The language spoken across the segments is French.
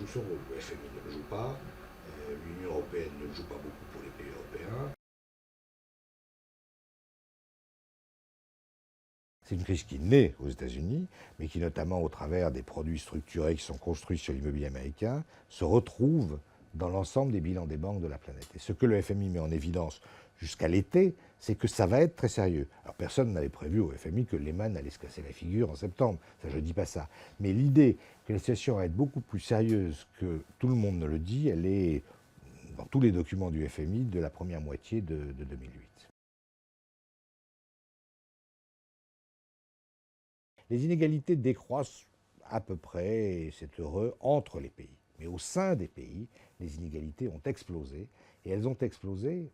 tout son rôle. Le FMI ne le joue pas, l'Union européenne ne le joue pas beaucoup pour les pays européens. C'est une crise qui naît aux États-Unis, mais qui, notamment au travers des produits structurés qui sont construits sur l'immobilier américain, se retrouve dans l'ensemble des bilans des banques de la planète. Et ce que le FMI met en évidence jusqu'à l'été, c'est que ça va être très sérieux. Alors personne n'avait prévu au FMI que Lehman allait se casser la figure en septembre, ça je ne dis pas ça. Mais l'idée que la situation va être beaucoup plus sérieuse que tout le monde ne le dit, elle est dans tous les documents du FMI de la première moitié de 2008. Les inégalités décroissent à peu près, et c'est heureux, entre les pays. Mais au sein des pays, les inégalités ont explosé. Et elles ont explosé,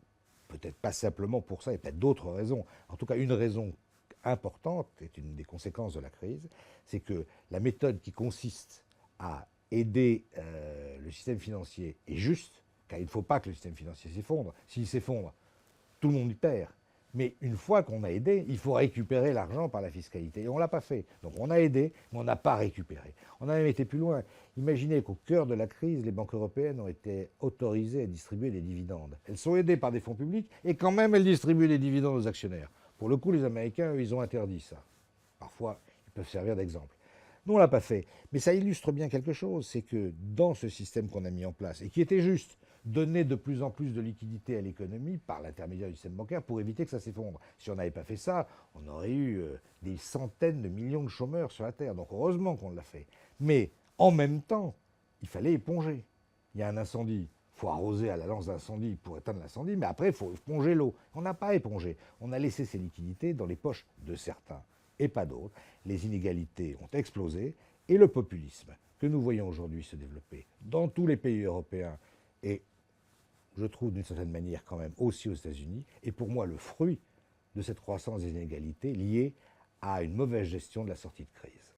peut-être pas simplement pour ça, il y a peut-être d'autres raisons. En tout cas, une raison importante, est une des conséquences de la crise, c'est que la méthode qui consiste à aider le système financier est juste, car il ne faut pas que le système financier s'effondre. S'il s'effondre, tout le monde y perd. Mais une fois qu'on a aidé, il faut récupérer l'argent par la fiscalité. Et on ne l'a pas fait. Donc on a aidé, mais on n'a pas récupéré. On a même été plus loin. Imaginez qu'au cœur de la crise, les banques européennes ont été autorisées à distribuer des dividendes. Elles sont aidées par des fonds publics et quand même elles distribuent des dividendes aux actionnaires. Pour le coup, les Américains, eux, ils ont interdit ça. Parfois, ils peuvent servir d'exemple. Nous, on ne l'a pas fait. Mais ça illustre bien quelque chose, c'est que dans ce système qu'on a mis en place, et qui était juste, donner de plus en plus de liquidités à l'économie par l'intermédiaire du système bancaire pour éviter que ça s'effondre. Si on n'avait pas fait ça, on aurait eu des centaines de millions de chômeurs sur la Terre. Donc heureusement qu'on l'a fait. Mais en même temps, il fallait éponger. Il y a un incendie, il faut arroser à la lance d'incendie pour éteindre l'incendie, mais après, il faut éponger l'eau. On n'a pas épongé. On a laissé ces liquidités dans les poches de certains et pas d'autres. Les inégalités ont explosé et le populisme que nous voyons aujourd'hui se développer dans tous les pays européens et je trouve d'une certaine manière quand même aussi aux États-Unis, est pour moi le fruit de cette croissance des inégalités liée à une mauvaise gestion de la sortie de crise.